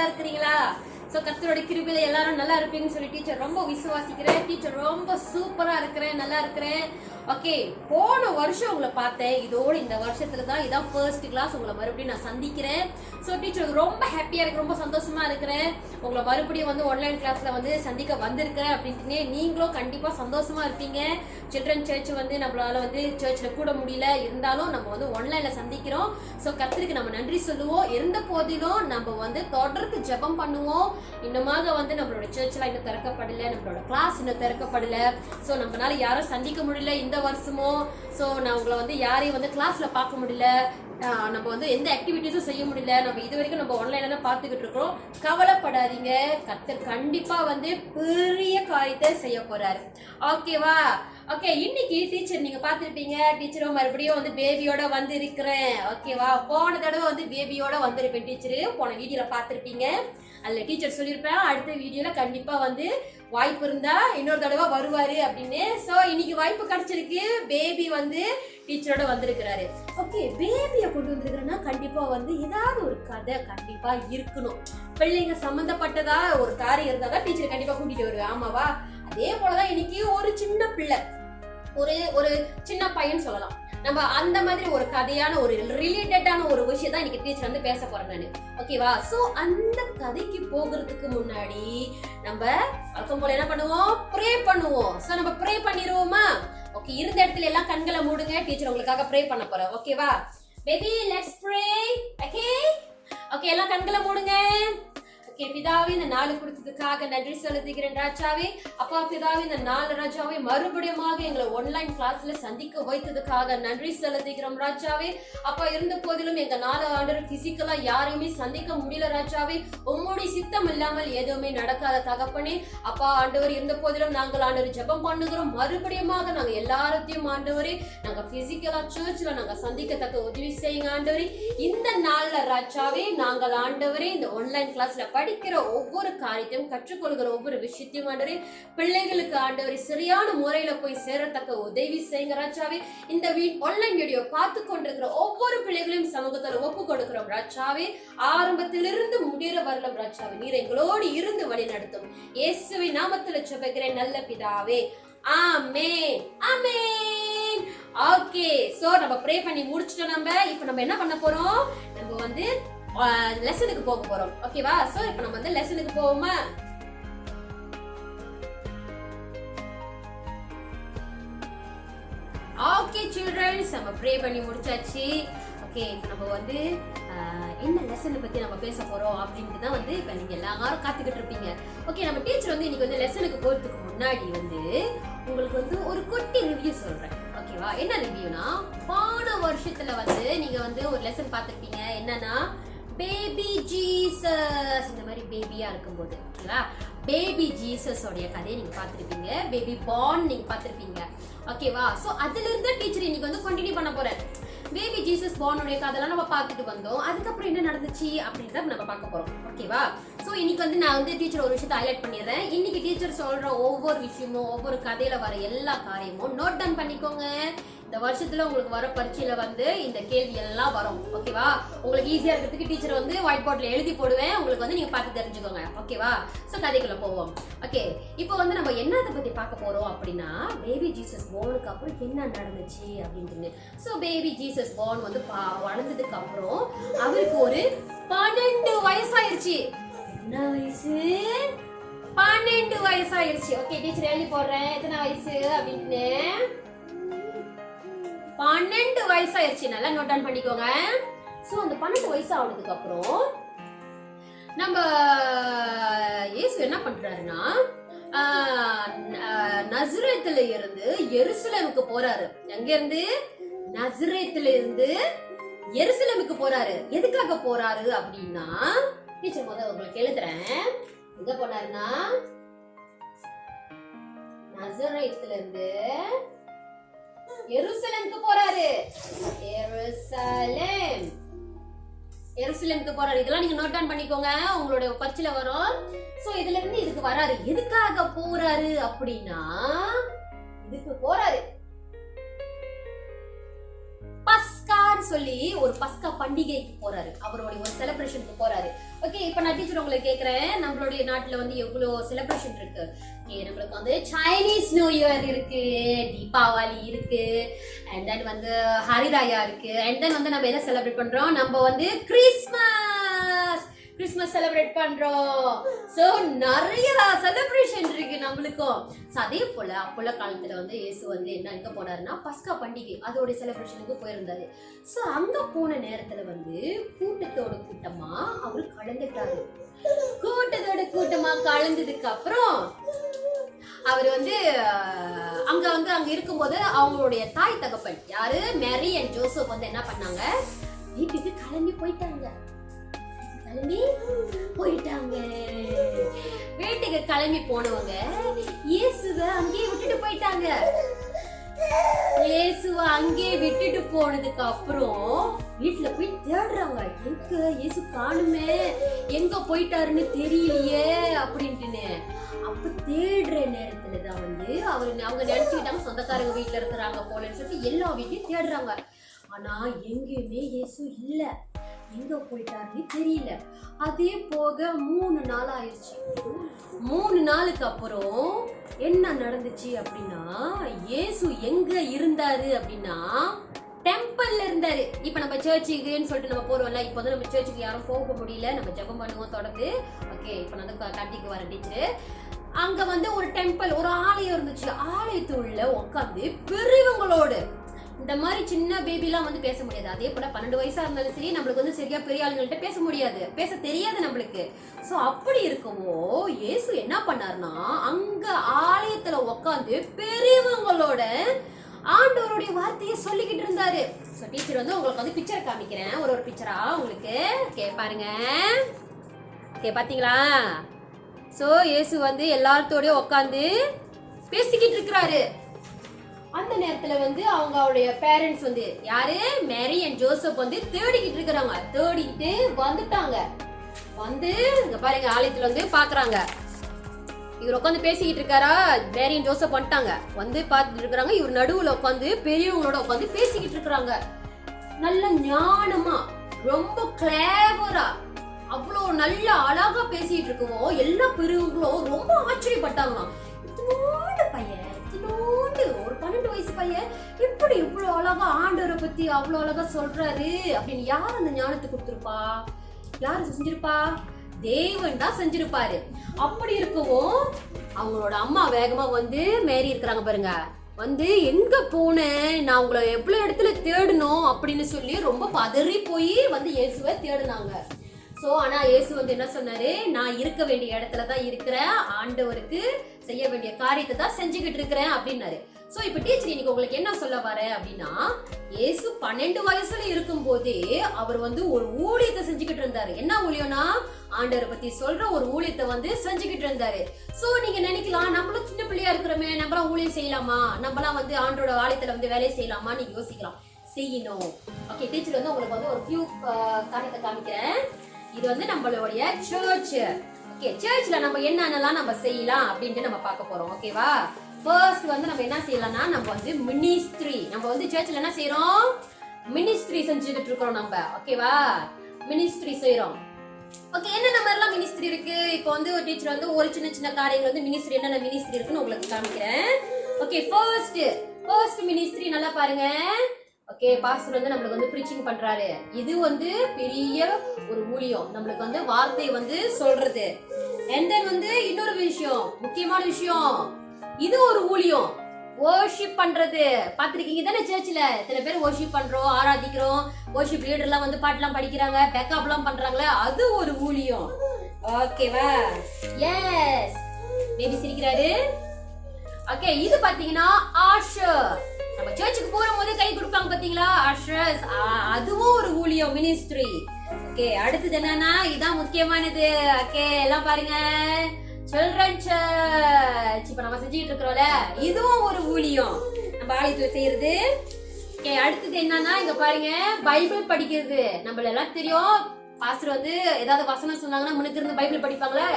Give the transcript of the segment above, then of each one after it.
இருக்கிறீங்களா? சோ கர்த்தரோட கிருபையில எல்லாரும் நல்லா இருப்பீங்கன்னு சொல்லி டீச்சர் ரொம்ப விசுவாசிக்கிறேன். டீச்சர் ரொம்ப சூப்பரா இருக்கிறேன், நல்லா இருக்கிறேன். ஓகே, போன வருஷம் உங்களை பார்த்தேன். இதோட இந்த வருஷத்துல தான் இதான் ஃபர்ஸ்ட் கிளாஸ் உங்களை மறுபடியும் நான் சந்திக்கிறேன். ஸோ டீச்சர் ரொம்ப ஹாப்பியா இருக்கு, ரொம்ப சந்தோஷமா இருக்கிறேன். உங்களை மறுபடியும் வந்து ஆன்லைன் கிளாஸ்ல வந்து சந்திக்க வந்திருக்கேன் அப்படின்ட்டு நீங்களும் கண்டிப்பா சந்தோஷமா இருப்பீங்க. சில்ட்ரன் சர்ச் வந்து நம்மளால வந்து சர்ச்ல கூட முடியல, இருந்தாலும் நம்ம வந்து ஆன்லைன்ல சந்திக்கிறோம். ஸோ கர்த்தருக்கு நம்ம நன்றி சொல்லுவோம். இருந்த போதிலும் நம்ம வந்து தொடர்ந்து ஜெபம் பண்ணுவோம். இன்னுமாக வந்து நம்மளோட சர்ச்ல இன்னும் திறக்கப்படல, நம்மளோட கிளாஸ் இன்னும் திறக்கப்படல. ஸோ நம்மளால யாரும் சந்திக்க முடியல இந்த வருஷமும். ஸோ நான் உங்களை வந்து யாரையும் வந்து கிளாஸ்ல பார்க்க முடியல, நம்ம வந்து எந்த ஆக்டிவிட்டிஸும் செய்ய முடியல. நம்ம இது வரைக்கும் நம்ம ஆன்லைன்ல தான் பார்த்துக்கிட்டு இருக்கிறோம். கவலைப்படாதீங்க, கர்த்தர் கண்டிப்பா வந்து பெரிய காரியத்தை செய்ய போறாரு. ஓகேவா? ஓகே, இன்னைக்கு டீச்சர் நீங்க பார்த்திருப்பீங்க, டீச்சரும் மறுபடியும் வந்து பேபியோட வந்து இருக்கிறேன். ஓகேவா? போன தடவை வந்து பேபியோட வந்திருப்பேன் டீச்சரு, போன வீடியோல பார்த்திருப்பீங்க. அதுல டீச்சர் சொல்லியிருப்பேன் அடுத்த வீடியோல கண்டிப்பா வந்து வாய்ப்பு இருந்தா இன்னொரு தடவை வருவாரு அப்படின்னு. சோ இன்னைக்கு வாய்ப்பு கிடைச்சிருக்கு, பேபி வந்து டீச்சரோட வந்திருக்கிறாரு. ஓகே, பேபியை கொண்டு வந்திருக்கிறேன்னா கண்டிப்பா வந்து ஏதாவது ஒரு கதை கண்டிப்பா இருக்கணும். பிள்ளைங்க சம்பந்தப்பட்டதா ஒரு காரியம் இருந்தாதான் டீச்சர் கண்டிப்பா கூட்டிட்டு வருவேன். ஆமாவா? அதே போலதான் இன்னைக்கு ஒரு சின்ன பிள்ளை, ஒரு சின்ன பையன் சொல்லலாம். நம்ம அந்த மாதிரி ஒரு கதையான ஒரு ரிலேட்டடான ஒரு விஷயம் தான் இன்னைக்கு டீச்சர் வந்து பேச போறேன் நானு. ஓகேவா? சோ அந்த கதைக்கு போகிறதுக்கு முன்னாடி நம்ம வழக்கம் போல என்ன பண்ணுவோம்? ப்ரே பண்ணுவோம். சோ நம்ம ப்ரே பண்ணிடுவோமா? ஓகே, இருந்த இடத்துல எல்லாம் கண்களை மூடுங்க, டீச்சர் உங்களுக்காக ப்ரே பண்ண போறேன். ஓகேவா baby? Let's pray. Okay okay, எல்லாம் கண்களை மூடுங்க. ஓகே, பிதாவே இந்த நாள் கொடுத்ததுக்காக நன்றி செலுத்துகிறேன் ராஜாவே. அப்பா பிதாவே இந்த நாள் ராஜாவே மறுபடியும் எங்களை ஆன்லைன் கிளாஸ்ல சந்திக்க வைத்ததுக்காக நன்றி செலுத்துகிறோம் ராஜாவே. அப்பா இருந்த போதிலும் எங்க 4 ஆண்டு பிசிக்கலா யாரையுமே சந்திக்க முடியல ராஜாவே. உம்முடைய சித்தம் இல்லாமல் எதுவுமே நடக்காத தகப்பனே. அப்பா ஆண்டவர் இருந்த போதிலும் நாங்கள் ஆண்டவர் ஜெபம் பண்ணுகிறோம். மறுபடியும் நாங்க எல்லாரையும் ஆண்டவரே நாங்க பிசிக்கலா சர்ச்ல நாங்க சந்திக்கத்தக்க உதவி செய்யுங்க ஆண்டவரே. இந்த நாள்ல ராஜாவே நாங்கள் ஆண்டவரே இந்த ஆன்லைன் கிளாஸ்ல படிக்கிற ஒவ்வொரு காரியத்தையும் கற்றுக்கொள்கிற ஒவ்வொரு விஷயத்தையும் ஆண்டவரே பிள்ளைகளுக்கு ஆண்டவரே சரியான முறையில போய் சேரத்தக்க உதவி செய்யுங்க ராஜாவே. இந்த ஆன்லைன் வீடியோ பார்த்து கொண்டிருக்கிற ஒவ்வொரு பிள்ளைகளையும் சமூகத்துல ஒப்பு கொடுக்கிறோம் ராஜாவே. ஆரம்பத்திலிருந்து முடிகிற வரலாம் ராஜாவே, நீர் எங்களோடு இருந்து வழி நடத்தும். இயேசுவின் நாமத்துல ஜெபிக்கிறேன் நல்ல பிதாவே, ஆமென் ஆமென். ஓகே, சோ நம்ம ப்ரே பண்ணி முடிச்சிட்டோம். இப்ப நம்ம என்ன பண்ண போறோம்? நம்ம வந்து லெசனுக்கு போக போறோம். ஓகேவா? சோ இப்போ நம்ம வந்து லெசனுக்கு போவோமா? ஓகே சில்ட்ரன்ஸ், நம்ம ப்ரே பண்ணி முடிச்சாச்சு. ஓகே, நம்ம வந்து என்ன லெசனை பத்தி நம்ம பேச போறோம் அப்படின்ட்டு தான் வந்து இப்ப நீங்க எல்லாரும் காத்துக்கிட்டு இருப்பீங்க. ஓகே, நம்ம டீச்சர் வந்து இன்னைக்கு வந்து லெசனுக்கு போறதுக்கு முன்னாடி வந்து உங்களுக்கு வந்து ஒரு குட்டி ரிவ்யூ சொல்றேன். ஓகேவா? என்ன ரிவ்யூனா, போன வருஷத்துல வந்து நீங்க வந்து ஒரு லெசன் பார்த்திருப்பீங்க. என்னன்னா பேபி ஜீசஸ், இந்த மாதிரி பேபியா இருக்கும்போது ஓகேவா, பேபி ஜீசஸ் உடைய கதையை நீங்க பார்த்திருப்பீங்க. பேபி பார்ன் நீங்க பார்த்திருப்பீங்க. ஓகேவா? சோ அதுல இருந்து டீச்சர் இன்னைக்கு வந்து கண்டினியூ பண்ண போறேன். பேபி ஜீசஸ் பார்னுடைய கதையெல்லாம் நம்ம பார்த்துட்டு வந்தோம். அதுக்கப்புறம் என்ன நடந்துச்சு அப்படின்னு நம்ம பார்க்க போறோம். ஓகேவா? சோ இன்னைக்கு வந்து நான் வந்து டீச்சர் ஒரு விஷயத்தை ஹைலைட் பண்ணிடுறேன். இன்னைக்கு டீச்சர் சொல்ற ஒவ்வொரு விஷயமும் ஒவ்வொரு கதையில வர எல்லா காரியமும் நோட் டவுன் பண்ணிக்கோங்க. இந்த வருஷத்துல உங்களுக்கு வர பரீட்சையில வந்து இந்த கேள்வி எல்லாம் வரும். ஓகேவா? உங்களுக்கு ஈஸியா இருக்கிறதுக்கு டீச்சர் வந்து ஒயிட் போர்ட்ல எழுதி போடுவேன். உங்களுக்கு வந்து நீங்க பார்த்து தெரிஞ்சுக்கோங்க. ஓகேவா? சோ கதைக்குள்ள போவோம். ஓகே, இப்போ வந்து நம்ம என்னத்தை பத்தி பார்க்க போறோம் அப்படின்னா, பேபி ஜீசஸ் பார்னுக்கு அப்புறம் என்ன நடந்துச்சு அப்படின்னு. சோ பேபி ஜீசஸ் பார்ன் வந்து வளர்ந்ததுக்கு அப்புறம் அவருக்கு ஒரு 12 வயசாயிருச்சு. என்ன வயசு? 12 வயசாயிருச்சு. ஓகே, டீச்சர் எழுதி போடுறேன் எத்தனை வயசு அப்படின்னு. 12 வயசாயிருச்சு. நல்லா நோட் டவுன் பண்ணிக்கோங்க. சோ அந்த 12 வயசு ஆனதுக்கு அப்புறம் நம்ம இயேசு என்ன பண்றாருன்னா, நசரேத்துல இருந்து எருசலேமுக்கு போறாரு. எங்க இருந்து? நசரேத்துல இருந்து எருசலேமுக்கு போறாரு. எதுக்காக போறாரு அப்படின்னா, டீச்சர் முதல்ல உங்களுக்கு எழுதுறேன். எங்க போனாருன்னா, நசரேத்துல இருந்து எருசலேமுக்கு போறாரு. எருசலேமுக்கு போறாரு. இதெல்லாம் நீங்க நோட் டவுன் பண்ணிக்கோங்க, உங்களோட பரீட்சையில வரும். சோ இதுல இருந்து இதுக்கு வராரு. எதுக்காக போறாரு அப்படின்னா, இதுக்கு போறாரு பஸ்கா பஸ்கான்னு சொல்லி ஒரு பஸ்கா பண்டிகைக்கு போறாரு, அவருடைய ஒரு செலிப்ரேஷனுக்கு போறாரு. ஓகே, இப்ப நான் டீச்சர் உங்களை கேக்குறேன், நம்மளுடைய நாட்டுல வந்து எவ்வளவு செலிப்ரேஷன் இருக்கு. ஓகே, நம்மளுக்கு வந்து சைனீஸ் நியூ இயர் இருக்கு, தீபாவளி இருக்கு, அண்ட் தென் வந்து ஹரிராயா இருக்கு, அண்ட் தென் வந்து நம்ம என்ன செலிப்ரேட் பண்றோம், நம்ம வந்து கிறிஸ்மஸ் செலிப்ரேட் பண்றோம். சோ நிறைய செலிப்ரேஷன் இருக்கு நம்மளுக்கும். அதே போல அப்போல காலத்துல வந்து இயேசு வந்து எங்க போனாருன்னா பஸ்கா பண்டிகை அதோட செலிப்ரேஷனுக்கு போயிருந்தாரு. சோ அங்க போன நேரத்துல வந்து கூட்டத்தோட கூட்டமா அவரு கலந்துட்டாரு. கூட்டத்தோட கூட்டமா கலந்ததுக்கு அப்புறம் அவர் வந்து அங்க இருக்கும்போது அவங்களுடைய தாய் தகப்பன் யாரு, மேரி அண்ட் ஜோசப் வந்து என்ன பண்ணாங்க, வீட்டுக்கு கிளம்பி போயிட்டாங்க. வீட்டுக்கு கிளம்பி போனவங்க இயேசுவை அங்கேயே விட்டுட்டு போயிட்டாங்க. இயேசுவை அங்கேயே விட்டுட்டு போனதுக்கு அப்புறம் வீட்டுல போய் தேடுறாங்க, எங்க இயேசு காணுமே, எங்க போயிட்டாருன்னு தெரியலையே அப்படின்ட்டுன்னு. அப்ப தேடுற நேரத்துலதான் வந்து அவங்க நினைச்சுக்கிட்டாங்க சொந்தக்காரங்க வீட்டுல இருக்கிறாங்க போலன்னு சொல்லிட்டு எல்லா வீட்டையும் தேடுறாங்க. ஆனா எங்கேயுமே இயேசு இல்ல, எங்க போயிட்டாருன்னு தெரியல. அதே போக 3 நாள் ஆயிடுச்சு. 3 நாளுக்கு அப்புறம் என்ன நடந்துச்சு அப்படின்னா, இயேசு எங்க இருந்தாரு அப்படின்னா டெம்பிள்ல இருந்தாரு. இப்ப நம்ம சர்ச்சுக்குன்னு சொல்லிட்டு நம்ம போறோம்ல, இப்ப வந்து நம்ம சர்ச்சுக்கு யாரும் போக முடியல, நம்ம ஜெபம் பண்ணுவோம் தொடர்ந்து. ஓகே, இப்ப நான் கண்டிக்கு வரேன் டீச்சர். அங்க வந்து ஒரு டெம்பிள், ஒரு ஆலயம் இருந்துச்சு. ஆலயத்துள்ள உட்காந்து பெரியவங்களோட, இந்த மாதிரி சின்ன பேபிலாம் வந்து பேச முடியாது. அதே போல 12 வயசா இருந்தாலும் சரி, நம்மளுக்கு வந்து சரியா பெரிய ஆளுங்கள்ட்ட பேச முடியாது, பேச தெரியாது நம்மளுக்கு. சோ அப்படி இருக்கவோ இயேசு என்ன பண்ணாருன்னா அங்க ஆலயத்துல உட்காந்து பெரியவங்களோட ஆண்டவருடைய வார்த்தையை சொல்லிக்கிட்டு இருந்தாரு. சோ டீச்சர் வந்து உங்களுக்கு வந்து பிக்சர் காமிக்கிறேன், ஒரு பிக்சரா உங்களுக்கு. பாருங்க, பாத்தீங்களா? சோ இயேசு வந்து எல்லாத்தோடய உட்காந்து பேசிக்கிட்டு இருக்கிறாரு. அந்த நேரத்துல வந்து அவங்களுடைய பேரண்ட்ஸ் வந்து யாரு, மேரி அண்ட் ஜோசப் வந்து தேடிக்கிட்டு இருக்கிறாங்க. தேடிக்கிட்டு வந்துட்டாங்க. வந்து இங்க பாருங்க, ஆலயத்துல வந்து பாக்குறாங்க, இவர் உட்காந்து பேசிக்கிட்டு இருக்காரா. மேரி அண்ட் ஜோசப் வந்துட்டாங்க, வந்து பாத்துட்டு இருக்கிறாங்க. இவர் நடுவுல உட்காந்து பெரியவங்களோட உட்காந்து பேசிக்கிட்டு இருக்கிறாங்க. நல்ல ஞானமா, ரொம்ப கிளேவரா, அவ்வளோ நல்ல அழகா பேசிட்டு இருக்கவும் எல்லா பெரியவங்களும் ரொம்ப ஆச்சரியப்பட்டாங்களாம். பையன் ஒரு 12 வயசு பையன் எப்படி இவ்வளவு அழகா ஆண்டவரை பத்தி அவ்வளவு அழகா சொல்றாரு அப்படின்னு. யார் அந்த ஞானத்தை கொடுத்திருப்பா, யாரு செஞ்சிருப்பா? தேவன் தான் செஞ்சிருப்பாரு. அப்படி இருக்கவும் அவங்களோட அம்மா வேகமா வந்து மேரி இருக்கிறாங்க பாருங்க, வந்து எங்க போனேன், நான் உங்களை எவ்வளவு இடத்துல தேடணும் அப்படின்னு சொல்லி ரொம்ப பதறி போய் வந்து இயேசுவை தேடினாங்க. சோ ஆனா இயேசு வந்து என்ன சொன்னாரு, நான் இருக்க வேண்டிய இடத்துலதான் இருக்கிறேன், ஆண்டவருக்கு செய்ய வேண்டிய காரியத்தை தான் செஞ்சுக்கிட்டு இருக்கிறேன் அப்படின்னாரு. சோ இப்ப டீச்சர் இன்னைக்கு உங்களுக்கு என்ன சொல்ல வர அப்படின்னா, இயேசு 12 வயசுல இருக்கும் போதே அவர் வந்து ஒரு ஊழியத்தை செஞ்சுக்கிட்டு இருந்தாரு. என்ன ஊழியம்னா, ஆண்டவரை பத்தி சொல்ற ஒரு ஊழியத்தை வந்து செஞ்சுக்கிட்டு இருந்தாரு. சோ நீங்க நினைக்கலாம், நம்மளும் சின்ன பிள்ளையா இருக்கிறோமே, நம்மளாம் ஊழியம் செய்யலாமா, நம்மளாம் வந்து ஆண்டோட ஆலயத்துல வந்து வேலை செய்யலாமா, நீங்க யோசிக்கலாம். செய்யணும். ஓகே, டீச்சர் வந்து உங்களுக்கு வந்து ஒரு ஃபியூ காரியத்தை காமிக்கிறேன். இது வந்து நம்மளுடைய சர்ச். ஓகே, சர்ச்ல நம்ம என்னென்னலாம் நம்ம செய்யலாம் அப்படின்ட்டு நம்ம பார்க்க போறோம். ஓகேவா? ஃபர்ஸ்ட் வந்து நம்ம என்ன செய்யலாம்னா, நம்ம வந்து மினிஸ்ட்ரி, நம்ம வந்து சர்ச்ல என்ன செய்யறோம், மினிஸ்ட்ரி செஞ்சுக்கிட்டு இருக்கோம் நம்ம. ஓகேவா? மினிஸ்ட்ரி செய்யறோம். ஓகே, என்னென்ன மாதிரிலாம் மினிஸ்ட்ரி இருக்கு. இப்போ வந்து ஒரு டீச்சர் வந்து ஒரு சின்ன சின்ன காரியங்கள் வந்து மினிஸ்ட்ரி, என்னென்ன மினிஸ்ட்ரி இருக்குன்னு உங்களுக்கு காமிக்கிறேன். ஓகே, ஃபர்ஸ்ட் மினிஸ்ட்ரி நல்லா பாருங்க. ஓகே, பாஸ்டர் வந்து நம்மளுக்கு வந்து ப்ரீச்சிங் பண்றாரு. இது வந்து பெரிய ஒரு ஊழியம், நம்மளுக்கு வந்து வார்த்தை வந்து சொல்றது. and then வந்து இன்னொரு விஷயம், முக்கியமான விஷயம், இது ஒரு ஊழியம், வர்ஷிப் பண்றது. பாத்திருக்கீங்க தானே, சர்ச்ல சில பேர் வர்ஷிப் பண்றோம், ஆராதிக்கிறோம், வர்ஷிப் லீடர்லாம் வந்து பாட்டுலாம் படிக்கிறாங்க, பேக்கப்லாம் பண்றாங்களே, அது ஒரு ஊழியம். ஓகேவா? எஸ், பேபி சிரிக்கிறாரு. ஓகே, இது பாத்தீங்கன்னா ஆஷர், நம்ம சர்ச்சுக்கு போகும்போது கை கொடுப்பாங்க பாத்தீங்களா, ஆஷர்ஸ், அதுவும் ஒரு ஊழியம், மினிஸ்ட்ரி. ஓகே, அடுத்தது என்னன்னா, இதான் முக்கியமானது. ஓகே, எல்லாம் பாருங்க, சில்ட்ரன் சர்ச் இப்ப நம்ம செஞ்சுட்டு இருக்கிறோம்ல, இதுவும் ஒரு ஊழியம், நம்ம ஆலயத்துல செய்யறது. ஓகே, அடுத்தது என்னன்னா, இங்க பாருங்க, பைபிள் படிக்கிறது. நம்மள எல்லாம் தெரியும், பாஸ்டர் வந்து ஏதாவது வசனம் சொன்னாங்கன்னா முன்னுக்கு இருந்து பைபிள் படிப்பாங்களே,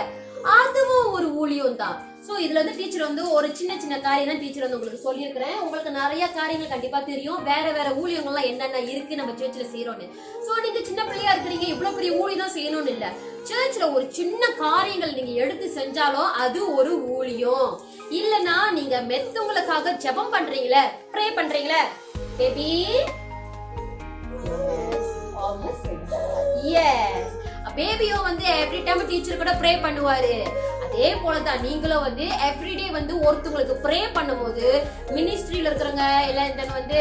அதுவும் ஒரு ஊழியம் தான். சோ இதுல வந்து டீச்சர் வந்து ஒரு சின்ன சின்ன காரியம் தான் டீச்சர் வந்து உங்களுக்கு சொல்லியிருக்கிறேன். உங்களுக்கு நிறைய காரியங்கள் கண்டிப்பா தெரியும், வேற வேற ஊழியங்கள்லாம் என்னென்ன இருக்கு நம்ம சர்ச்ல செய்யறோம்னு. சோ நீங்க சின்ன பிள்ளையா இருக்கிறீங்க, இவ்வளவு பெரிய ஊழியம் தான் செய்யணும்னு இல்ல. சர்ச்ல ஒரு சின்ன காரியங்கள் நீங்க எடுத்து செஞ்சாலும் அது ஒரு ஊழியம். இல்லனா நீங்க மெத்தவங்களுக்காக ஜெபம் பண்றீங்களே, ப்ரே பண்றீங்களே பேபி. எஸ், பேபியும் வந்து எவ்ரி டைம் டீச்சர் கூட ப்ரே பண்ணுவாரு. அதே போலதான் நீங்களும் வந்து எவ்ரிடே வந்து ஒருத்தவங்களுக்கு ப்ரே பண்ணும்போது, மினிஸ்ட்ரியில இருக்கிறவங்க இல்ல இந்த வந்து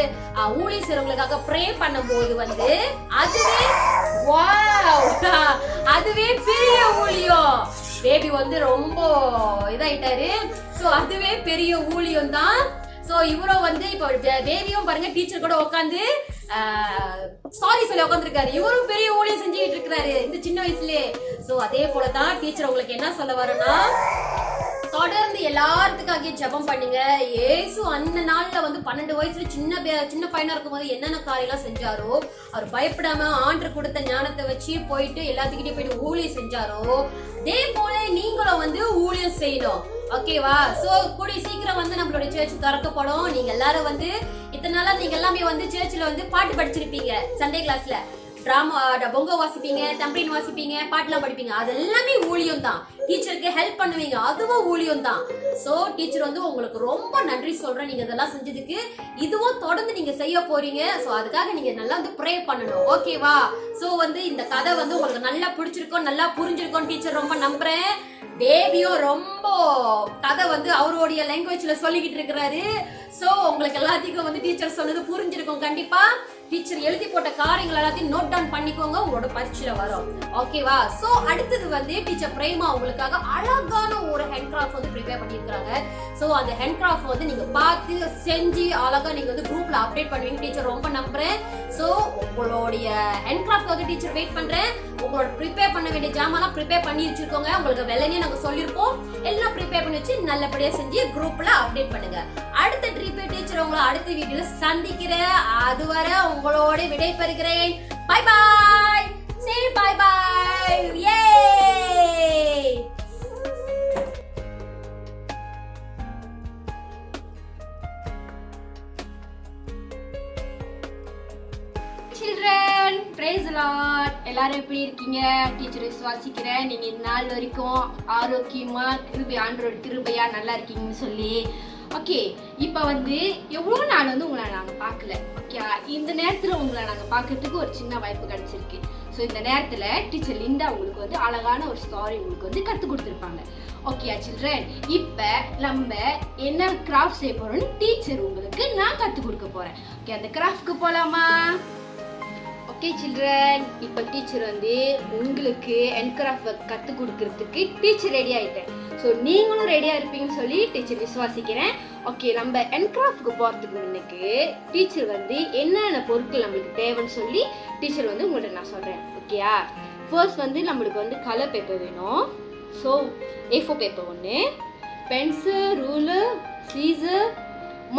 ஊழியர் செய்றவங்களுக்காக ப்ரே பண்ணும்போது வந்து அதுவே வாவ், அதுவே பெரிய ஊழியம். பேபி வந்து ரொம்ப இதாயிட்டாரு. சோ அதுவே பெரிய ஊழியம் தான். சோ இவரும் வந்து இப்ப பேபியும் பாருங்க டீச்சர் கூட உட்காந்து சாரி சொல்லி உட்காந்துருக்காரு. இவரும் பெரிய ஊழியம் செஞ்சுட்டு இருக்கிறாரு இந்த சின்ன வயசுலயே. சோ அதே போலதான் டீச்சர் உங்களுக்கு என்ன சொல்ல வரேன்னா, தொடர்ந்து எல்லாத்துக்காக ஜெபம் பண்ணுங்க. ஏசு அந்த நாள்ல வந்து 12 வயசுல சின்ன பையனா இருக்கும் போது என்னென்ன காரியெல்லாம் செஞ்சாரோ, அவர் பயப்படாம ஆண்டவர் கொடுத்த ஞானத்தை வச்சு போயிட்டு எல்லாத்துக்கிட்டே போயிட்டு ஊழியம் செஞ்சாரோ, அதே போல நீங்களும் வந்து ஊழியம் செய்யணும். ஓகேவா? சோ கூடிய சீக்கிரம் வந்து நம்மளோட சர்ச் திறக்கப்படும். நீங்க எல்லாரும் வந்து இத்தனை நாளா நீங்க எல்லாமே வந்து சர்ச்ல வந்து பாட்டு படிச்சிருப்பீங்க, சண்டே கிளாஸ்ல டிராமா பொங்கோ வாசிப்பீங்க, தம்பரின் வாசிப்பீங்க, பாட்டுலாம் படிப்பீங்க. அது எல்லாமே ஊழியம் தான். டீச்சருக்கு ஹெல்ப் பண்ணுவீங்க, அதுவும் ஊழியம் தான். சோ டீச்சர் வந்து உங்களுக்கு ரொம்ப நன்றி சொல்றேன் நீங்க இதெல்லாம் செஞ்சதுக்கு. இதுவும் தொடர்ந்து நீங்க செய்ய போறீங்க. சோ அதுக்காக நீங்க நல்லா வந்து ப்ரே பண்ணணும். ஓகேவா? சோ வந்து இந்த கதை வந்து உங்களுக்கு நல்லா பிடிச்சிருக்கும், நல்லா புரிஞ்சிருக்கும் டீச்சர் ரொம்ப நம்புறேன். பேபியும் ரொம்ப கதை வந்து அவருடைய லாங்குவேஜ்ல சொல்லிக்கிட்டு இருக்கிறாரு. சோ உங்களுக்கு எல்லாத்துக்கும் வந்து டீச்சர் சொன்னது புரிஞ்சிருக்கும் கண்டிப்பா. டீச்சர் எழுதி போட்ட காரியங்கள் எல்லாத்தையும் நோட் டவுன் பண்ணிக்கோங்க, உங்களோட பரீட்சையில வரும். ஓகேவா? சோ அடுத்தது வந்து டீச்சர் பிரேமா உங்களுக்காக அழகான ஒரு ஹேண்ட் கிராஃப்ட் வந்து ப்ரிப்பேர் பண்ணியிருக்காங்க. சோ அந்த ஹேண்ட் கிராஃப்ட் வந்து நீங்க பார்த்து செஞ்சு அழகா நீங்க வந்து குரூப்ல அப்டேட் பண்ணுவீங்க டீச்சர் ரொம்ப நம்புறேன். சோ உங்களுடைய ஹேண்ட் கிராஃப்ட் வந்து டீச்சர் வெயிட் பண்றேன். உங்களோட ப்ரிப்பேர் பண்ண வேண்டிய ஜாமான்லாம் ப்ரிப்பேர் பண்ணி வச்சிருக்கோங்க. உங்களுக்கு வெள்ளனே நாங்க சொல்லியிருப்போம், எல்லாம் ப்ரிப்பேர் பண்ணி வச்சு நல்லபடியா செஞ்சு குரூப்ல அப்டேட் பண்ணுங்க. அடுத்த ட்ரிப் டீச்சர் உங்களை அடுத்த வீடியோல சந்திக்கிறேன். அதுவரை உங்களோட விடை பெறுகிறேன். Bye bye. Say bye bye. யே children, praise the Lord. எல்லாரும் எப்படி இருக்கீங்க? டீச்சர் விசுவாசிக்கிறேன் நீங்க இந்த நாள் வரைக்கும் ஆரோக்கியமா கிருபை ஆண்டவரோட கிருபையா நல்லா இருக்கீங்கன்னு சொல்லி. ஓகே, இப்போ வந்து எவ்வளோ நாள் வந்து உங்களை நாங்கள் பார்க்கல. ஓகே, இந்த நேரத்தில் உங்களை நாங்கள் பார்க்கறதுக்கு ஒரு சின்ன வாய்ப்பு கிடைச்சிருக்கு. ஸோ இந்த நேரத்தில் டீச்சர் லிண்டா உங்களுக்கு வந்து அழகான ஒரு ஸ்டாரி உங்களுக்கு வந்து கற்றுக் கொடுத்துருப்பாங்க. ஓகே சில்ட்ரன், இப்போ நம்ம என்ன கிராஃப்ட் செய்ய போகிறோம்னு டீச்சர் உங்களுக்கு நான் கற்றுக் கொடுக்க போகிறேன். ஓகே, அந்த கிராஃப்ட்க்கு போகலாமா? ஓகே சில்ட்ரன், இப்போ டீச்சர் வந்து உங்களுக்கு என்கிராஃப்ட் கற்றுக் கொடுக்கறதுக்கு டீச்சர் ரெடி ஆகிட்டேன். ஸோ நீங்களும் ரெடியாக இருப்பீங்கன்னு சொல்லி டீச்சர் விசுவாசிக்கிறேன். ஓகே, நம்ம என்கிராஃப்ட்க்கு போகிறதுக்கு முன்னுக்கு டீச்சர் வந்து என்னென்ன பொருட்கள் நம்மளுக்கு தேவைன்னு சொல்லி டீச்சர் வந்து உங்கள்கிட்ட நான் சொல்கிறேன். ஓகேயா? ஃபர்ஸ்ட் வந்து நம்மளுக்கு வந்து கலர் பேப்பர் வேணும். ஸோ A4 பேப்பர் ஒன்று, pencil, ruler, scissor,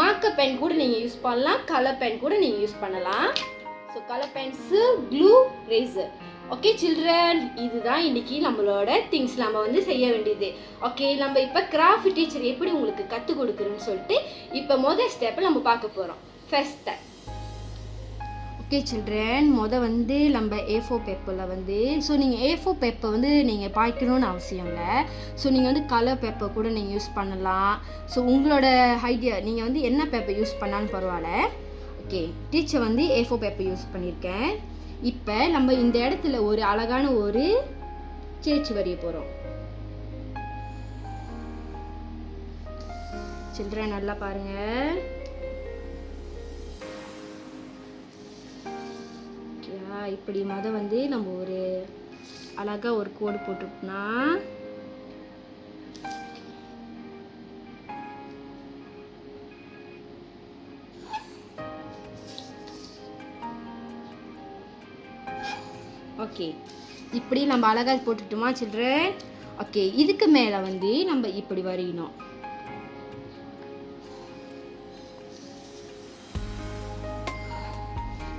marker pen கூட நீங்கள் யூஸ் பண்ணலாம், கலர் பென் கூட நீங்கள் யூஸ் பண்ணலாம். So colour pencil, glue, eraser. Okay children, இதுதான் இன்னைக்கு நம்மளோட திங்ஸ் நம்ம வந்து செய்ய வேண்டியது. ஓகே, நம்ம இப்போ கிராஃப்ட் டீச்சர் எப்படி உங்களுக்கு கற்றுக் கொடுக்குறேன்னு சொல்லிட்டு இப்போ முதல் ஸ்டெப்பை நம்ம பார்க்க போகிறோம். First step. ஓகே சில்ட்ரன், வந்து நம்ம A4 பேப்பரில் வந்து ஸோ நீங்கள் A4 பேப்பர் வந்து நீங்கள் பாய்க்கணும்னு அவசியம் இல்லை. ஸோ நீங்கள் வந்து கலர் பேப்பர் கூட நீங்கள் யூஸ் பண்ணலாம். ஸோ உங்களோட ஐடியா, நீங்கள் வந்து என்ன பேப்பர் யூஸ் பண்ணாலும் பரவாயில்ல. ஓகே, டீச்சர் வந்து A4 பேப்பர் யூஸ் பண்ணியிருக்கேன். இப்போ நம்ம இந்த இடத்துல ஒரு அழகான ஒரு சேச்சு வரைய போகிறோம். சில்ட்ரன் நல்லா பாருங்க. இப்படி வந்து நம்ம ஒரு அழகா ஒரு கோடு போட்டுட்டோம்னா ஓகே, இப்படி நம்ம அழகா போட்டுட்டோமா சில்ட்ரன்? ஓகே, இதுக்கு மேலே வந்து நம்ம இப்படி வரையணும்.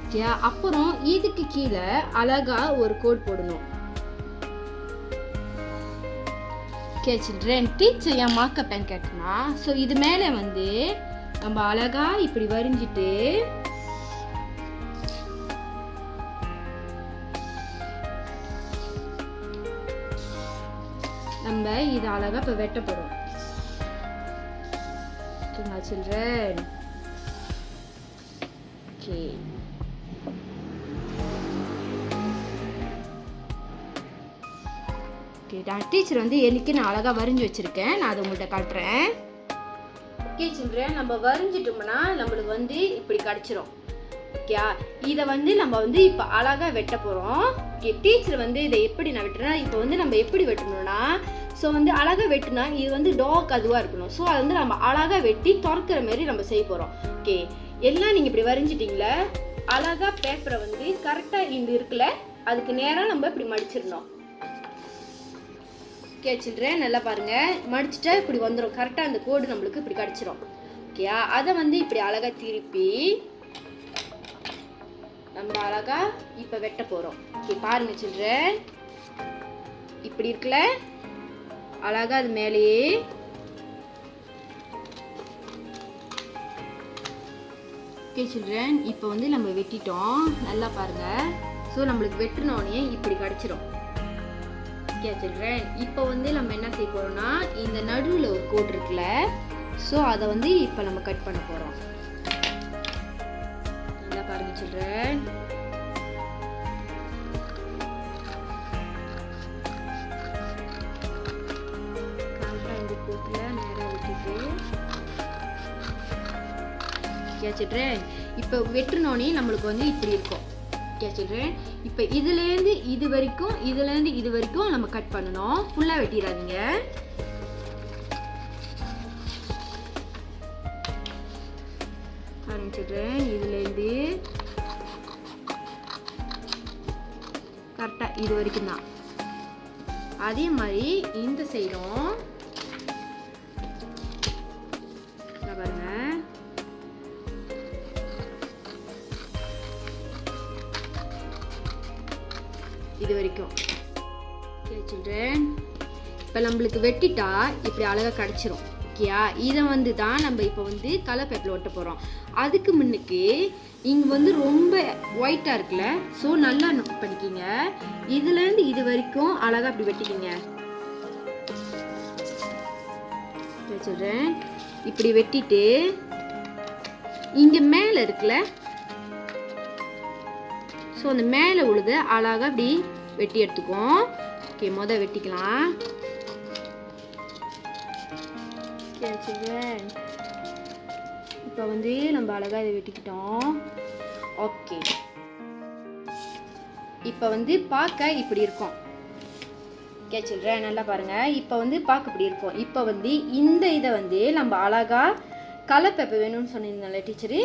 ஓகே, அப்புறம் இதுக்கு கீழே அழகா ஒரு கோட் போடணும். ஓகே சில்ட்ரன், டீச்சர் ஏன் மார்க்கப் பென் கேட்குனா, ஸோ இது மேலே வந்து நம்ம அழகா இப்படி வரைஞ்சிட்டு நம்ம இது அழகா இப்போ வெட்ட போறோம். ஓகேங்களா சில்ட்ரன்? ஓகே, டீச்சர் வந்து எனக்கு நான் அழகாக வரைஞ்சி வச்சுருக்கேன். நான் அதை உங்கள்கிட்ட காட்டுறேன். ஓகே சில்ட்ரன், நம்ம வரைஞ்சிட்டோம்னா நம்மளுக்கு வந்து இப்படி கிடச்சிரும். ஓகே, இதை வந்து நம்ம வந்து இப்போ அழகாக வெட்ட போகிறோம். ஓகே, டீச்சர் வந்து இதை எப்படி நான் வெட்டுறேன்னா, இப்போ வந்து நம்ம எப்படி வெட்டணும்னா, ஸோ வந்து அழகாக வெட்டினா இது வந்து டார்க் அதுவாக இருக்கணும். ஸோ அதை வந்து நம்ம அழகாக வெட்டி திறக்கிற மாதிரி நம்ம செய்ய போகிறோம். ஓகே, எல்லாம் நீங்கள் இப்படி வரைஞ்சிட்டிங்களே, அழகாக பேப்பரை வந்து கரெக்டாக இந்த இருக்குல்ல, அதுக்கு நேராக நம்ம இப்படி மடிச்சிடணும். ஓகே சில்ட்ரன், நல்லா பாருங்கள், மடிச்சுட்டா இப்படி வந்துடும். கரெக்டாக அந்த கோடு நம்மளுக்கு இப்படி கிடச்சிரும். ஓகேயா, அதை வந்து இப்படி அழகாக திருப்பி நம்ம அழகாக இப்போ வெட்ட போகிறோம். ஓகே, பாருங்கள் சில்ட்ரன், இப்படி இருக்குல்ல, அழகாக அது மேலேயே ஓகே சில்ட்ரன், இப்போ வந்து நம்ம வெட்டிட்டோம். நல்லா பாருங்கள், ஸோ நம்மளுக்கு வெட்டினோடனே இப்படி கிடச்சிரும். ஓகே சில்ட்ரன், இப்போ வந்து நம்ம என்ன செய்ய போகிறோம்னா, இந்த நடுவில் ஒரு கோடு இருக்குல்ல, ஸோ அதை வந்து இப்போ நம்ம கட் பண்ண போகிறோம். நல்லா பாருங்கள் சில்ட்ரன், இந்த கோட்டில் நேராக விட்டுட்டு ஓகே சில்ட்ரன், இப்போ வெட்டினோடனே நம்மளுக்கு வந்து இப்படி இருக்கும். ஓகே சில்ட்ரன், இப்போ இதுலேருந்து இது வரைக்கும் இதுலேருந்து இது வரைக்கும் நம்ம கட் பண்ணணும். ஃபுல்லாக வெட்டிடாதீங்க. பாருங்க சில்ட்ரன், இதுலேருந்து கரெக்டாக இது வரைக்கும் தான். அதே மாதிரி இந்த சைடும் பாருங்க, இது வரைக்கும். ஓகே சில்ட்ரன், இப்போ நம்மளுக்கு வெட்டிட்டா இப்படி அழகாக கிடச்சிரும். ஓகேயா, இதை வந்து தான் நம்ம இப்போ வந்து கலர் பேப்பரில் ஒட்ட போகிறோம். அதுக்கு முன்னுக்கு இங்கே வந்து ரொம்ப ஒயிட்டாக இருக்குல்ல, ஸோ நல்லா நோட் பண்ணிக்கிங்க. இதுலேருந்து இது வரைக்கும் அழகாக அப்படி வெட்டிக்கிங்க. ஓகே சில்ட்ரன், இப்படி வெட்டிட்டு இங்கே மேலே இருக்குல்ல, ஸோ அந்த மேலே உழுது அழகாக அப்படி வெட்டி எடுத்துக்குவோம். ஓகே, மொதல் வெட்டிக்கலாம். ஓகே சில்ட்ரன், இப்போ வந்து நம்ம அழகாக இதை வெட்டிக்கிட்டோம். ஓகே, இப்போ வந்து பார்க்க இப்படி இருக்கும். ஓகே சில்ட்ரன், நல்லா பாருங்கள், இப்போ வந்து பார்க்க இப்படி இருக்கும். இப்போ வந்து இந்த இதை வந்து நம்ம அழகாக கலர் பேப்பர் வேணும்னு சொன்னிருந்தால டீச்சரு,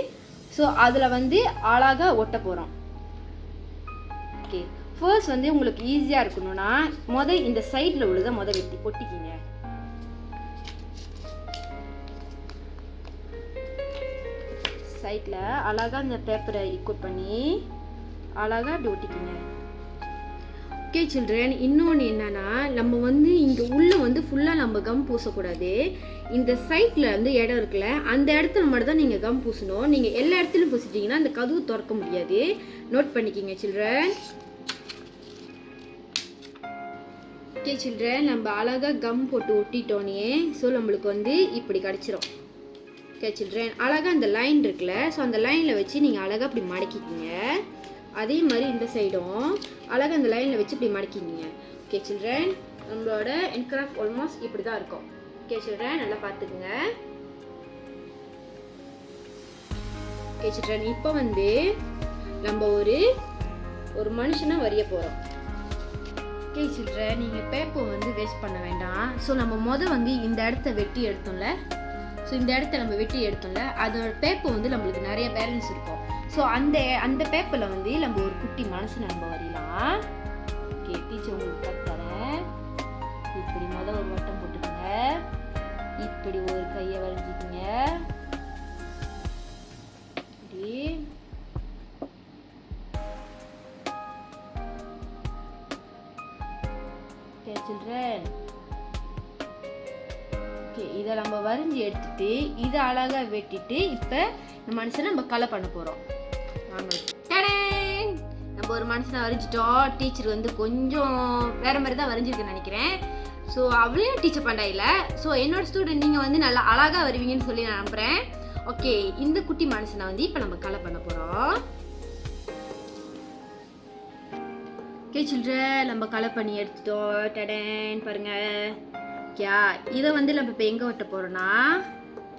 ஸோ அதில் வந்து அழகாக ஒட்ட போகிறோம். ஓகே, ஃபர்ஸ்ட் வந்து உங்களுக்கு ஈஸியாக இருக்கணும்னா இந்த சைடில் உள்ளதை வெட்டி ஒட்டிக்கிங்க. சைடில் அழகாக இந்த பேப்பரை இக்கோட் பண்ணி அழகாக அப்படி ஒட்டிக்கிங்க. ஓகே சில்ட்ரன், இன்னொன்று என்னன்னா, நம்ம வந்து இங்கே உள்ளே வந்து ஃபுல்லாக நம்ம கம் பூசக்கூடாது. இந்த சைட்டில் வந்து இடம் இருக்குல்ல, அந்த இடத்துல மட்டும் தான் நீங்கள் கம் பூசணும். நீங்கள் எல்லா இடத்துலையும் பூசிட்டிங்கன்னா அந்த கதவு திறக்க முடியாது. நோட் பண்ணிக்கிங்க சில்ட்ரன். ஓகே சில்ட்ரன், நம்ம அழகாக கம் போட்டு ஒட்டிட்டோன்னே, ஸோ நம்மளுக்கு வந்து இப்படி கிடச்சிரும். ஓகே சில்ட்ரன், அழகாக அந்த லைன் இருக்குல்ல, ஸோ அந்த லைனில் வச்சு நீங்கள் அழகாக அப்படி மடக்கிக்கிங்க. அதே மாதிரி இந்த சைடும் அழகாக அந்த லைனில் வச்சு இப்படி மடக்கிக்கிங்க. ஓகே சில்ட்ரன், நம்மளோட என்கிராஃப்ட் ஆல்மோஸ்ட் இப்படி தான் இருக்கும். ஓகே சில்ட்ரன், நல்லா பார்த்துக்குங்க. ஓகே சில்ட்ரன், இப்போ வந்து நம்ம ஒரு மனுஷனை வரைய போகிறோம். ஓகே சில்ட்ரன், நீங்கள் பேப்பர் வந்து வேஸ்ட் பண்ண வேண்டாம். ஸோ நம்ம வந்து இந்த இடத்த வெட்டி எடுத்தோம்ல, ஸோ இந்த இடத்த நம்ம வெட்டி எடுத்தோம்ல, அதோட பேப்பர் வந்து நம்மளுக்கு நிறைய பேலன்ஸ் இருக்கும். ஸோ அந்த பேப்பரில் வந்து நம்ம ஒரு குட்டி மனசனை நம்ம வரையலாம். ஓகே, டீச்சர் உங்களுக்கு கற்றுறேன். இப்படி ஒரு வட்டம் போட்டுக்கோங்க. இப்படி ஒரு கையை வரைஞ்சிக்கிங்க. இப்படி சில்ட்ரன், ஓகே, இதை நம்ம வரைஞ்சி எடுத்துட்டு இதை அழகாக வெட்டிட்டு இப்போ இந்த மனுஷனை நம்ம கலர் பண்ண போகிறோம். நம்ம ஒரு மனுஷனை வரைஞ்சிட்டோம். டீச்சர் வந்து கொஞ்சம் வேறு மாதிரி தான் வரைஞ்சிருக்குன்னு நினைக்கிறேன். ஸோ அவளையும் டீச்சர் பண்ணா இல்லை. ஸோ என்னோடய ஸ்டூடெண்ட் நீங்கள் வந்து நல்லா அழகாக வருவீங்கன்னு சொல்லி நான் நம்புகிறேன். ஓகே, இந்த குட்டி மனுஷனை வந்து இப்போ நம்ம கலர் பண்ண போகிறோம். ஓகே சில்ட்ரன், நம்ம கலர் பண்ணி எடுத்துட்டோம். டடன் பாருங்கள். ஓகே, இதை வந்து நம்ம இப்போ எங்கே ஒட்ட போகிறோன்னா,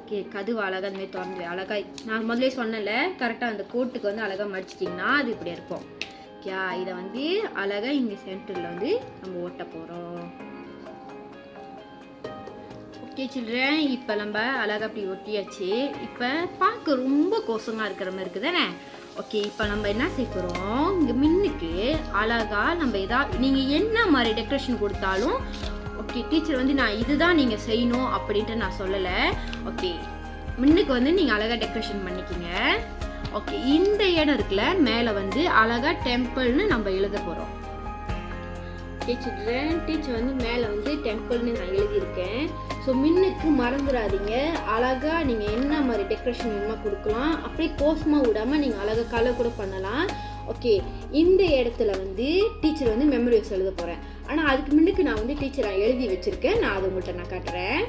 ஓகே கதவு அழகாக அந்த மாதிரி திறந்து அழகாக நான் முதலே சொன்னல கரெக்டாக அந்த கோட்டுக்கு வந்து அழகாக மடிச்சிட்டிங்கன்னா அது இப்படி இருக்கும். ஓகே, இதை வந்து அழகாக இங்கே சென்டரில் வந்து நம்ம ஒட்ட போகிறோம். ஓகே சில்ட்ரன், இப்போ நம்ம அழகாக அப்படி ஒட்டியாச்சு. இப்போ பார்க்க ரொம்ப கோசமாக இருக்கிற மாதிரி இருக்குது தானே. ஓகே, இப்போ நம்ம என்ன செய்ய போகிறோம், இங்கே மின்னுக்கு அழகாக நம்ம நீங்கள் என்ன மாதிரி டெக்கரேஷன் கொடுத்தாலும் ஓகே, டீச்சர் வந்து நான் இதுதான் நீங்கள் செய்யணும் அப்படின்ட்டு நான் சொல்லலை. ஓகே, மின்னுக்கு வந்து நீங்கள் அழகாக டெக்கரேஷன் பண்ணிக்கிங்க. ஓகே, இந்த இடம் இருக்குல்ல மேலே வந்து அழகாக டெம்பிள்னு நம்ம எழுத போகிறோம். ஓகே சில்ட்ரன், டீச்சர் வந்து மேலே வந்து டெம்பிள்னு நான் எழுதியிருக்கேன். ஸோ மின்னுக்கு மறந்துடாதீங்க. அழகாக நீங்கள் என்ன மாதிரி டெக்கரேஷன் வேணுமா கொடுக்கலாம். அப்படியே கோசமாக விடாமல் நீங்கள் அழகாக கலர் கூட பண்ணலாம். ஓகே, இந்த இடத்துல வந்து டீச்சர் வந்து மெமரி வர்ஸ் எழுத போகிறேன். ஆனால் அதுக்கு முன்னுக்கு நான் வந்து டீச்சரை எழுதி வச்சுருக்கேன். நான் அதை உங்கள்கிட்ட நான் காட்டுறேன்.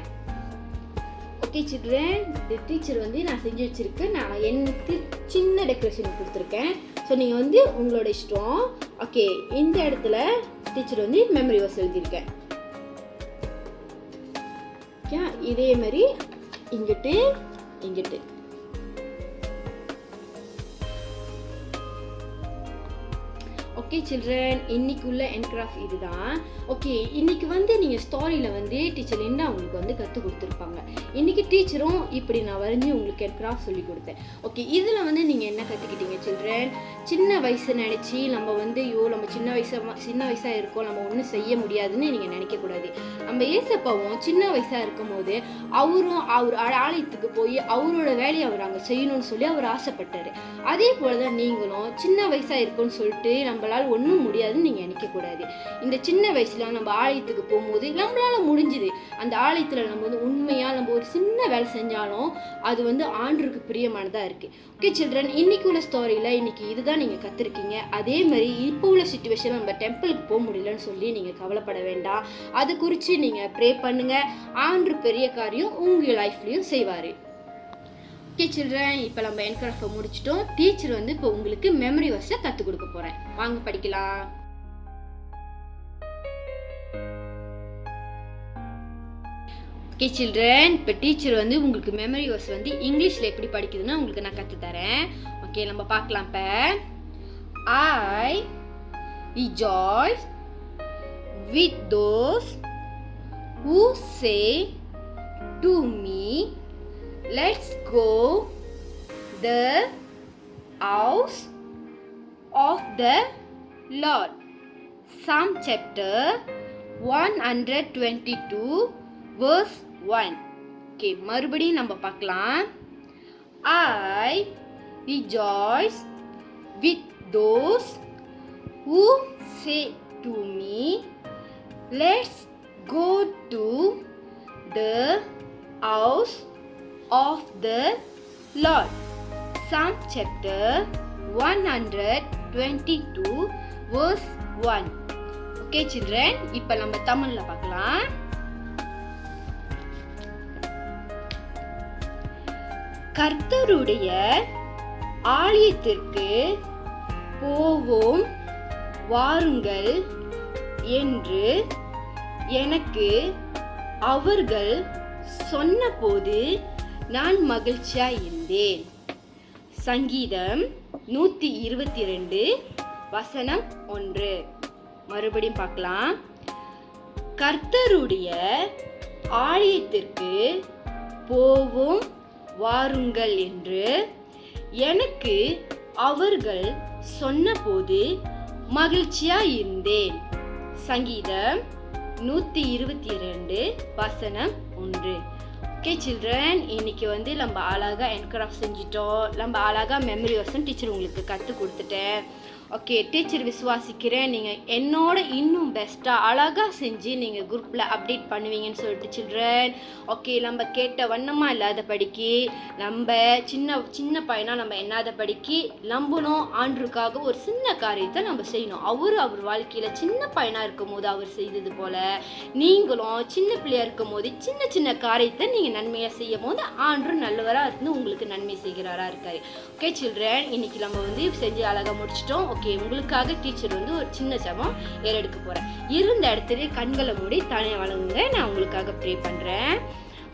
ஓகே சில்ட்ரன், டீச்சர் வந்து நான் செஞ்சு வச்சுருக்கேன். நான் எனக்கு சின்ன டெக்கரேஷன் கொடுத்துருக்கேன். ஸோ நீங்கள் வந்து உங்களோட இஷ்டம். ஓகே, இந்த இடத்துல டீச்சர் வந்து மெமரி வர்ஸ் எழுதியிருக்கேன். ஓகே, இதே மாதிரி இங்கிட்டு இங்கிட்டு. ஓகே சில்ட்ரன், இன்னைக்குள்ள என்கிராஃப்ட் இதுதான். ஓகே, இன்னைக்கு வந்து நீங்கள் ஸ்டோரியில் வந்து டீச்சர் என்ன உங்களுக்கு வந்து கற்றுக் கொடுத்துருப்பாங்க. இன்னைக்கு டீச்சரும் இப்படி நான் வரைஞ்சி உங்களுக்கு என்கிராஃப்ட் சொல்லி கொடுத்தேன். ஓகே, இதில் வந்து நீங்கள் என்ன கற்றுக்கிட்டீங்க சில்ட்ரன்? சின்ன வயசு நினச்சி நம்ம வந்து நம்ம சின்ன வயசாக இருக்கோம், நம்ம ஒன்றும் செய்ய முடியாதுன்னு நீங்கள் நினைக்கக்கூடாது. நம்ம ஏசப்பாவும் சின்ன வயசாக இருக்கும் போது அவர் ஆலயத்துக்கு போய் அவரோட வேலையை அவர் அங்கே செய்யணும்னு சொல்லி அவர் ஆசைப்பட்டார். அதே போல் தான் நீங்களும் சின்ன வயசாக இருக்குன்னு சொல்லிட்டு நம்மளால் ஒன்றும் முடியாதுன்னு நீங்கள் நினைக்கக்கூடாது. இந்த சின்ன வயசில் நம்ம ஆலயத்துக்கு போகும்போது நம்மளால் முடிஞ்சுது. அந்த ஆலயத்தில் நம்ம வந்து உண்மையாக நம்ம ஒரு சின்ன வேலை செஞ்சாலும் அது வந்து ஆண்டவருக்கு பிரியமானதாக இருக்குது. ஓகே சில்ட்ரன், இன்னைக்கு உள்ள ஸ்டோரியில் இன்னைக்கு இதுதான் நீங்கள் கற்றுருக்கீங்க. அதே மாதிரி இப்போ உள்ள சிச்சுவேஷன் நம்ம டெம்பிளுக்கு போக முடியலன்னு சொல்லி நீங்கள் கவலைப்பட வேண்டாம். அது குறித்து நீங்கள் ப்ரே பண்ணுங்கள். ஆண்டவர் பெரிய காரியம் உங்கள் லைஃப்லையும் செய்வார். ஓகே சில்ட்ரன், இப்போ நம்ம என்கிராஃப்டை முடிச்சிட்டோம். டீச்சர் வந்து இப்போ உங்களுக்கு மெமரி வர்ஸை கற்றுக் கொடுக்க போகிறேன். வாங்க படிக்கலாம். ஓகே சில்ட்ரன், இப்போ டீச்சர் வந்து உங்களுக்கு மெமரி வர்ஸ் வந்து இங்கிலீஷில் எப்படி படிக்குதுன்னு உங்களுக்கு நான் கற்றுத்தரேன். ஓகே, நம்ம பார்க்கலாம். இப்போ I rejoice with those who say to me, let's go the house of the Lord. Psalm chapter 122 verse 1. Okay, மறுபடியும் நம்ம பார்க்கலாம். I rejoice with those who say to me, let's go to the house of the Lord. Psalm chapter 122 verse 1. Okay children, இப்போ நம்ம தமிழ்ல பார்க்கலாம். கர்த்தருடைய ஆலயத்திற்கு போவோம் வாருங்கள் என்று எனக்கு அவர்கள் சொன்னபோது நான் மகிழ்ச்சியாக இருந்தேன். சங்கீதம் 122 வசனம் 1. மறுபடியும் பார்க்கலாம். கர்த்தருடைய ஆலயத்திற்கு போவோம் வாருங்கள் என்று எனக்கு அவர்கள் சொன்னபோது மகிழ்ச்சியாக இருந்தேன். சங்கீதம் 122 வசனம் 1. ஓகே சில்ட்ரன், இன்னைக்கு வந்து நம்ம அழகாக என்கிராஃப்ட் செஞ்சிட்டோம். நம்ம அழகாக மெமரி வர்ஸ் டீச்சர் உங்களுக்கு கற்றுக் கொடுத்துட்டேன். ஓகே டீச்சர் விசுவாசிக்கிறேன் நீங்கள் என்னோட இன்னும் பெஸ்ட்டாக அழகாக செஞ்சு நீங்கள் குரூப்பில் அப்டேட் பண்ணுவீங்கன்னு சொல்லிட்டு சில்ட்ரன். ஓகே நம்ம கேட்ட வண்ணமாக இல்லாத படிக்கு நம்ம சின்ன பையனாக நம்ம என்னாத படிக்கு நம்பணும். ஆண்டுக்காக ஒரு சின்ன காரியத்தை நம்ம செய்யணும். அவர் வாழ்க்கையில் சின்ன பையனாக இருக்கும் போது அவர் செய்தது போல் நீங்களும் சின்ன பிள்ளையாக இருக்கும் போது சின்ன காரியத்தை நீங்கள் நன்மையாக செய்யும் போது ஆண்டு நல்லவராக இருந்து உங்களுக்கு நன்மை செய்கிறாரா இருக்காரு. ஓகே சில்ட்ரன், இன்னைக்கு நம்ம வந்து செஞ்சு அழகாக முடிச்சிட்டோம். ஓகே உங்களுக்காக டீச்சர் வந்து ஒரு சின்ன ஜெபம் ஏறெடுக்க போகிறேன். இருந்த இடத்துல கண்களை மூடி தனியாக வழங்குங்க. நான் உங்களுக்காக ப்ரே பண்ணுறேன்.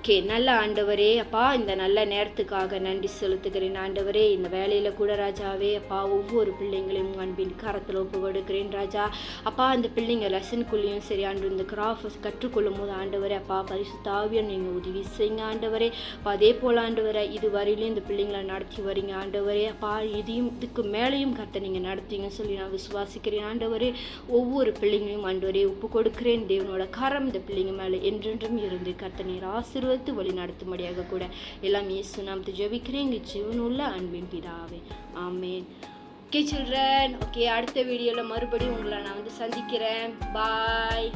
ஓகே நல்ல ஆண்டவரே அப்பா, இந்த நல்ல நேரத்துக்காக நன்றி செலுத்துகிறேன் ஆண்டவரே. இந்த வேலையில் கூட ராஜாவே அப்பா ஒவ்வொரு பிள்ளைங்களையும் அன்பின் கரத்தில் ஒப்பு கொடுக்கிறேன் ராஜா. அப்பா அந்த பிள்ளைங்க லெசனுக்குள்ளேயும் சரி ஆண்டு இந்த கிராஃப்ட் கற்றுக்கொள்ளும் போது ஆண்டவரே அப்பா பரிசுத்த ஆவியை நீங்கள் உதவி செய்யுங்க ஆண்டவரே. அப்பா அதே போல் ஆண்டவரே இதுவரையிலும் இந்த பிள்ளைங்களை நடத்தி வரீங்க ஆண்டவரே. அப்பா இதுக்கு மேலேயும் கர்த்தர் நீங்கள் நடத்தீங்கன்னு சொல்லி நான் விசுவாசிக்கிறேன் ஆண்டவரே. ஒவ்வொரு பிள்ளைங்களையும் ஆண்டவரே ஒப்பு கொடுக்கிறேன். தேவனோட கரம் இந்த பிள்ளைங்க மேலே என்றென்றும் இருந்து கர்த்தர் நீர் ஆசீர்வதித்து வழி நடத்தும்படியாக கூட எல்லாம் இயேசு நாமத்தில் ஜெபிக்கிறேன் எங்கள் ஜீவனுள்ள அன்பின் பிதாவே, ஆமேன். ஓகே சில்ட்ரன், ஓகே அடுத்த வீடியோவில் மறுபடியும் உங்களை நான் வந்து சந்திக்கிறேன். பாய்.